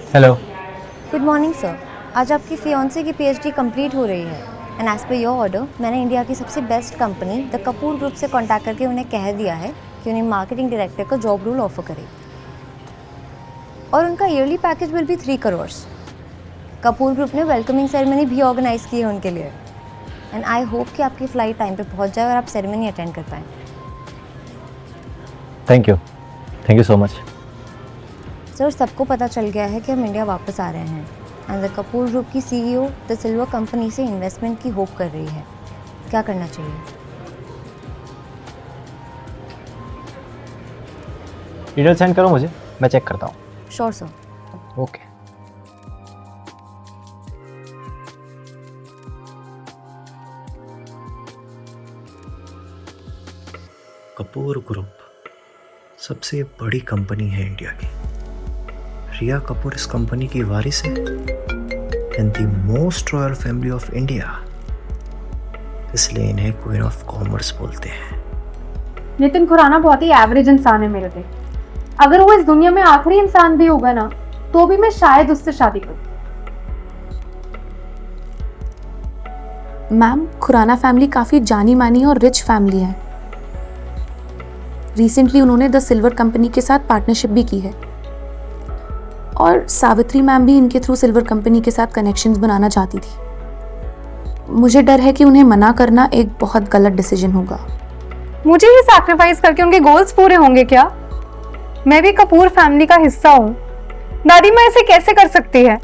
Hello. Good morning sir. आज आपकी fiance की पीएचडी कंप्लीट हो रही है and as per your order मैंने इंडिया की सबसे best company the Kapoor group से कांटेक्ट करके उन्हें कह दिया है कि उन्हें मार्केटिंग डायरेक्टर का जॉब रोल ऑफर करें और उनका yearly package will be 3 crore. Kapoor group ने वेलकमिंग सेरेमनी भी ऑर्गेनाइज की है उनके लिए एंड आई होप कि आपकी फ़्लाइट टाइम पे पहुंच जाए और आप सेरेमनी अटेंड कर पाएँ। Thank you so much. Sir सबको पता चल गया है कि हम इंडिया वापस आ रहे हैं एंड द कपूर ग्रुप की सीईओ द सिल्वर कंपनी से इन्वेस्टमेंट की होप कर रही है। क्या करना चाहिए? डिटेल सेंड करो मुझे, मैं चेक करता हूँ। Sure sir. Okay. Kapoor group सबसे बड़ी कंपनी है इंडिया की। रिया कपूर इस कंपनी की वारिस है and the most royal family of India, इसलिए इन्हें क्वीन ऑफ कॉमर्स बोलते हैं। नितिन खुराना बहुत ही एवरेज इंसान है मेरे लिए। अगर वो इस दुनिया में आखिरी इंसान भी होगा ना तो भी मैं शायद उससे शादी करूं। मैम, खुराना फैमिली काफ़ी जानी मानी और रिच फैमिली है। रिसेंटली उन्होंने द सिल्वर कंपनी के साथ पार्टनरशिप भी की है और सावित्री मैम भी इनके थ्रू सिल्वर कंपनी के साथ कनेक्शंस बनाना चाहती थी। मुझे डर है कि उन्हें मना करना एक बहुत गलत डिसीजन होगा। मुझे ही सैक्रिफाइस करके उनके गोल्स पूरे होंगे क्या? मैं भी कपूर फैमिली का हिस्सा हूँ। दादी माँ ऐसे कैसे कर सकती है?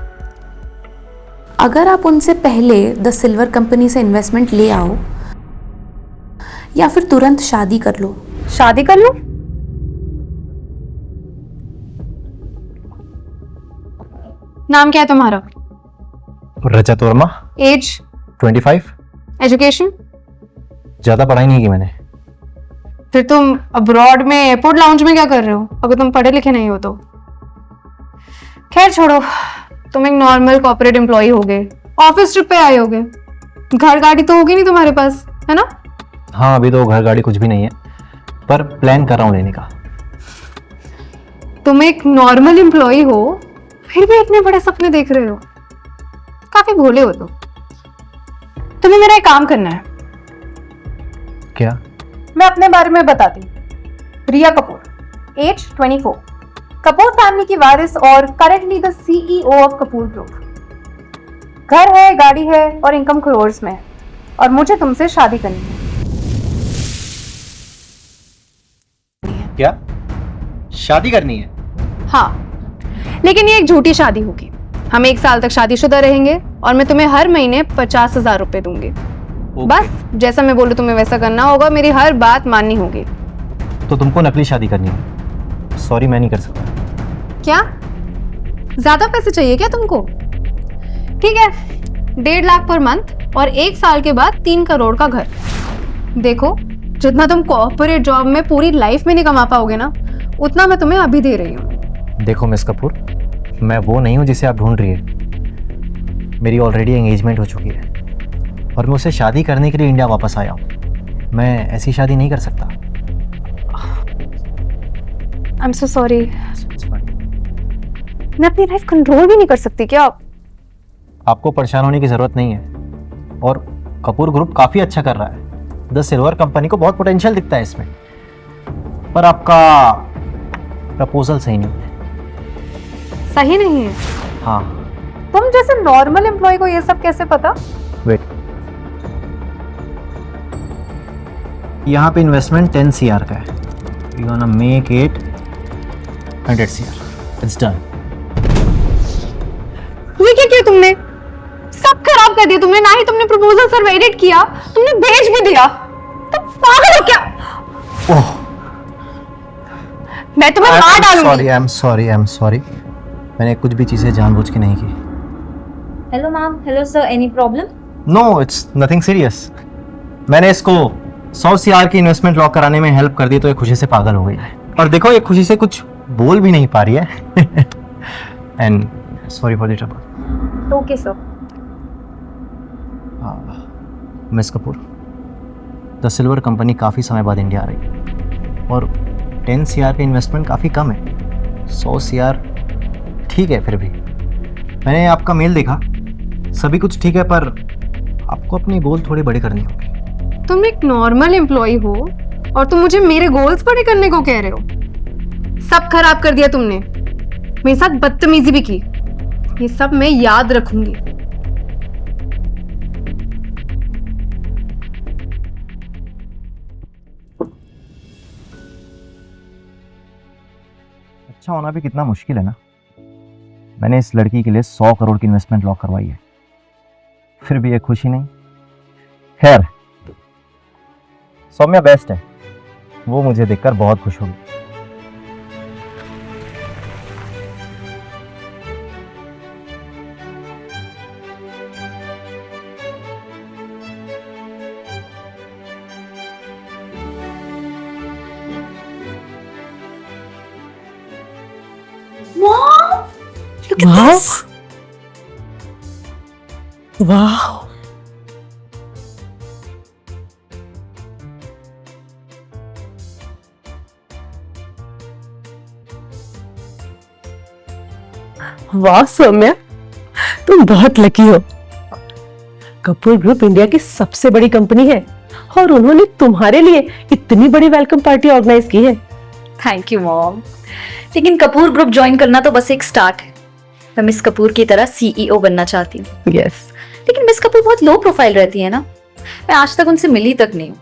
अगर आप उनसे पहले द सिल्वर कंपनी से इन्वेस्टमेंट ले आओ या फिर तुरंत शादी कर लो। शादी कर लूं? नाम क्या है तुम्हारा? रजत वर्मा। एज? 25। एजुकेशन? ज़्यादा पढ़ाई नहीं की मैंने। फिर तुम अब्रॉड में एयरपोर्ट लाउंज में क्या कर रहे हो अगर तुम पढ़े लिखे नहीं हो तो? खैर छोड़ो, तुम एक नॉर्मल कॉर्पोरेट एम्प्लॉय होगे, ऑफिस ट्रिप पे आए होगे, घर गाड़ी तो होगी नहीं तुम्हारे पास, है ना? हाँ, अभी तो घर गाड़ी कुछ भी नहीं है, पर प्लान कर रहा हूँ लेने का। तुम एक नॉर्मल एम्प्लॉय हो फिर भी इतने बड़े सपने देख रहे हो। काफी भोले हो तुम। तुम्हें मेरा एक काम करना है। क्या? मैं अपने बारे में बताती हूँ। रिया कपूर, एज 24, कपूर फैमिली की वारिस और currently the CEO of Kapoor group. घर है, गाड़ी है और इनकम करोड़्स में है और मुझे तुमसे शादी करनी है। क्या शादी करनी है? हाँ, लेकिन ये एक झूठी शादी होगी। हम 1 साल तक शादीशुदा रहेंगे और मैं तुम्हें हर महीने 50,000 रुपए दूंगी। बस जैसा मैं बोलूं तुम्हें वैसा करना होगा, मेरी हर बात माननी होगी। तो तुमको नकली शादी करनी है? सॉरी, मैं नहीं कर सकता। क्या ज्यादा पैसे चाहिए क्या तुमको? ठीक है, 1.5 लाख पर मंथ और 1 साल के बाद 3 करोड़ का घर। देखो, जितना तुम कॉर्पोरेट जॉब में पूरी लाइफ में नहीं कमा पाओगे ना, उतना मैं तुम्हें अभी दे रही हूँ। देखो मिस कपूर, मैं वो नहीं हूँ जिसे आप ढूंढ रही है। मेरी ऑलरेडी एंगेजमेंट हो चुकी है और मैं उससे शादी करने के लिए इंडिया वापस आया हूँ। मैं ऐसी शादी नहीं कर सकता। I am so sorry. मैं अपनी लाइफ कंट्रोल भी नहीं कर सकती क्या? आपको परेशान होने की जरूरत नहीं है और कपूर ग्रुप काफी अच्छा कर रहा है। द सिल्वर कंपनी को बहुत पोटेंशियल दिखता है इसमें, पर आपका प्रपोजल सही नहीं है। सही नहीं है? हाँ। तुम जैसे नॉर्मल एम्प्लॉय को ये सब कैसे पता? वेट, यहाँ पे इन्वेस्टमेंट 10 CR का है। You वांना make it 100 CR। It's done. ये क्या किया तुमने? सब खराब कर दिया तुमने। ना ही तुमने प्रपोजल सर्व एडिट किया, तुमने भेज भी दिया। तुम पागल हो क्या? ओह, मैं तुम्हें मार डालूंगी। I am sorry. मैंने कुछ भी चीजें जानबूझ के नहीं की। Hello ma'am. Hello sir. Any problem? No, it's nothing serious. मैंने इसको 100 CR की इन्वेस्टमेंट लॉक कराने में हेल्प कर दी तो ये खुशी से पागल हो गई है। और देखो, ये खुशी से कुछ बोल भी नहीं पा रही है। And sorry for the trouble. Okay sir. Miss Kapoor, the silver company काफ़ी समय बाद इंडिया आ रही है और 10 CR का इन्वेस्टमेंट काफ़ी कम है। 100 CR ठीक है फिर भी, मैंने आपका मेल देखा, सभी कुछ ठीक है, पर आपको अपने गोल थोड़े बड़े करने होंगे। तुम एक नॉर्मल एम्प्लॉय हो और तुम मुझे मेरे गोल्स बड़े करने को कह रहे हो। सब खराब कर दिया तुमने, मेरे साथ बदतमीजी भी की। ये सब मैं याद रखूंगी। अच्छा होना भी कितना मुश्किल है ना। मैंने इस लड़की के लिए 100 करोड़ की इन्वेस्टमेंट लॉक करवाई है, फिर भी ये खुशी नहीं। खैर, सौम्या बेस्ट है, वो मुझे देखकर बहुत खुश होगी। Mom, look at Wow. this. वाह, वाह सौम्या, तुम बहुत लकी हो। कपूर ग्रुप इंडिया की सबसे बड़ी कंपनी है और उन्होंने तुम्हारे लिए इतनी बड़ी वेलकम पार्टी ऑर्गेनाइज की है। Thank you mom. लेकिन कपूर ग्रुप ज्वाइन करना तो बस एक स्टार्ट है। मैं मिस कपूर की तरह सीईओ बनना चाहती हूँ। यस, लेकिन मिस कपूर बहुत लो प्रोफाइल रहती है ना, मैं आज तक उनसे मिली तक नहीं हूँ।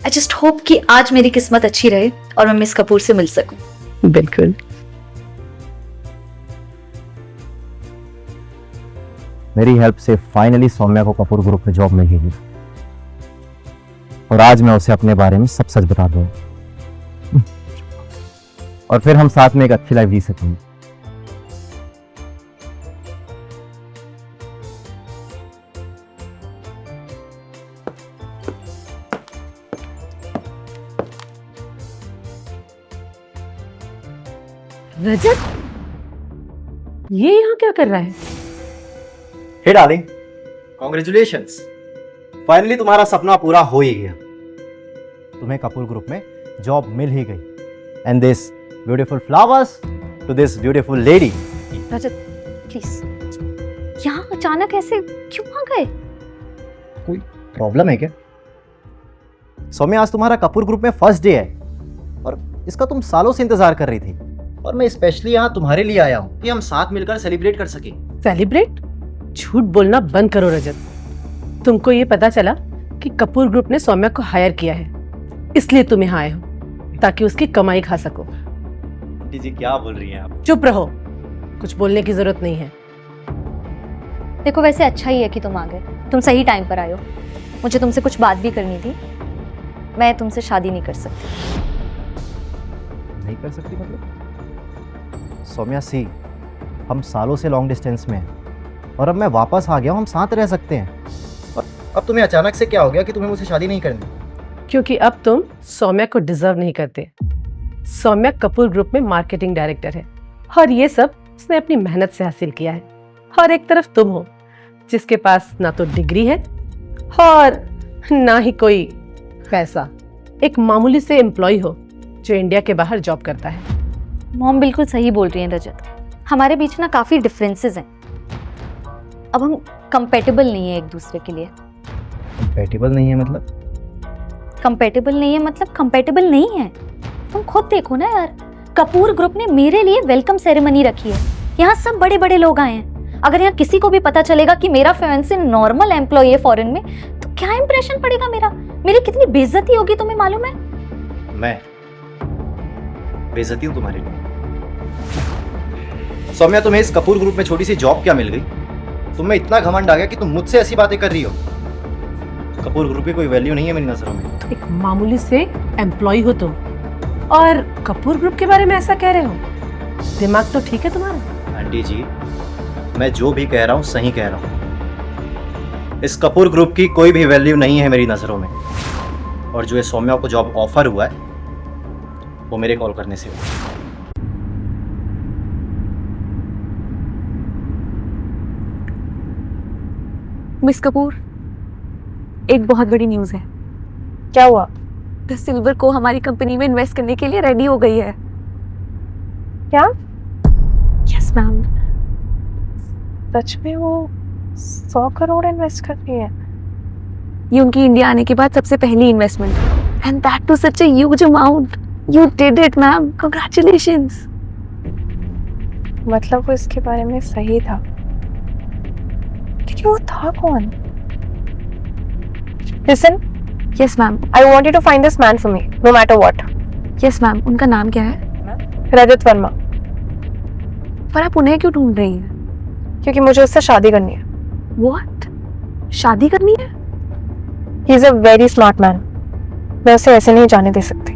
आई जस्ट होप कि आज मेरी किस्मत अच्छी रहे और मैं मिस कपूर से मिल सकूं। बिल्कुल। मेरी हेल्प से फाइनली सौम्या को कपूर ग्रुप में जॉब मिल गई और आज मैं उसे अपने बारे में सब सच बता दूंगा और फिर हम साथ में एक अच्छी लाइफ जी सकेंगे। रजत, ये यहाँ क्या कर रहा है? हे डार्लिंग, कॉन्ग्रेचुलेशंस, फाइनली तुम्हारा सपना पूरा हो ही गया। तुम्हें कपूर ग्रुप में जॉब मिल ही गई। And this beautiful flowers to this beautiful lady. Rajat please, यहाँ अचानक ऐसे क्यों आ गए? कोई प्रॉब्लम है क्या? सौम्या, आज तुम्हारा कपूर ग्रुप में फर्स्ट डे है और इसका तुम सालों से इंतजार कर रही थी और मैं स्पेशली यहाँ तुम्हारे लिए आया हूँ कि हम साथ मिलकर सेलिब्रेट कर सके। सेलिब्रेट? झूठ बोलना बंद करो रजत। तुमको ये पता चला कि कपूर ग्रुप ने सौम्या को हायर किया है, इसलिए तुम यहाँ आए हो ताकि उसकी कमाई खा सको। जी क्या बोल रही हैं आप? चुप रहो, कुछ बोलने की जरूरत नहीं है। देखो वैसे अच्छा ही है कि तुम आ गए, तुम सही टाइम पर आए हो। मुझे तुमसे कुछ बात भी करनी थी। मैं तुमसे शादी नहीं कर सकती। नहीं कर सकती मतलब? सौम्या सी, हम सालों से लॉन्ग डिस्टेंस में हैं और अब मैं वापस आ गया हूँ, हम साथ रह सकते हैं। और अब तुम्हें अचानक से क्या हो गया कि तुम्हें मुझसे शादी नहीं करनी? क्योंकि अब तुम सौम्या को डिजर्व नहीं करते। सौम्या कपूर ग्रुप में मार्केटिंग डायरेक्टर है और ये सब उसने अपनी मेहनत से हासिल किया है। और एक तरफ तुम हो जिसके पास ना तो डिग्री है और ना ही कोई पैसा, एक मामूली से एम्प्लॉय हो जो इंडिया के बाहर जॉब करता है। मॉम बिल्कुल सही बोल रही हैं रजत, हमारे बीच ना काफी डिफरेंसेस हैं। अब हम कंपेटेबल नहीं है एक दूसरे के लिए। कंपैटिबल नहीं है मतलब? कंपेटेबल नहीं है मतलब कंपेटेबल नहीं है। तुम खुद देखो ना यार, कपूर ग्रुप ने मेरे लिए वेलकम सेरेमनी रखी है। यहाँ सब बड़े बड़े लोग आए हैं। अगर यहाँ किसी को भी पता चलेगा कि मेरा फियांसे नॉर्मल एम्प्लॉय है फॉरेन में, तो क्या इंप्रेशन पड़ेगा मेरा? मेरी कितनी बेइज्जती होगी तुम्हें मालूम है? मैं बेइज्जती हूँ तुम्हारे लिए? सौम्या, तुम्हें इस कपूर ग्रुप में छोटी सी जॉब क्या मिल गई? तुम्हें इतना घमंड आ गया कि तुम मुझसे ऐसी बातें कर रही हो? कपूर ग्रुप की कोई वैल्यू नहीं है मेरी नजरों में। एक मामूली से एम्प्लॉय हो तुम और कपूर ग्रुप के बारे में ऐसा कह रहे हो? दिमाग तो ठीक है तुम्हारा? आंटी जी, मैं जो भी कह रहा हूँ सही कह रहा हूँ। इस कपूर ग्रुप की कोई भी वैल्यू नहीं है मेरी नजरों में। और जो ये सौम्या को जॉब ऑफर हुआ है वो मेरे कॉल करने से हुआ। मिस कपूर, एक बहुत बड़ी न्यूज़ है। क्या हुआ? द सिल्वर को हमारी कंपनी में इन्वेस्ट करने के लिए रेडी हो गई है। क्या? Yes ma'am. सच में वो 100 करोड़ इन्वेस्ट कर रही है? ये उनकी इंडिया आने के बाद सबसे पहली इन्वेस्टमेंट है and that too such a huge amount. You did it ma'am, congratulations. मतलब वो इसके बारे में सही था, लेकिन वो था कौन? Listen, yes ma'am, I want you to find this man for me, no matter what. Yes ma'am. उनका नाम क्या है? रजत वर्मा, पर आप उन्हें क्यों ढूंढ रही हैं? क्योंकि मुझे उससे शादी करनी है। व्हाट? शादी करनी है? He is a very smart man. मैं उसे ऐसे नहीं जाने दे सकती।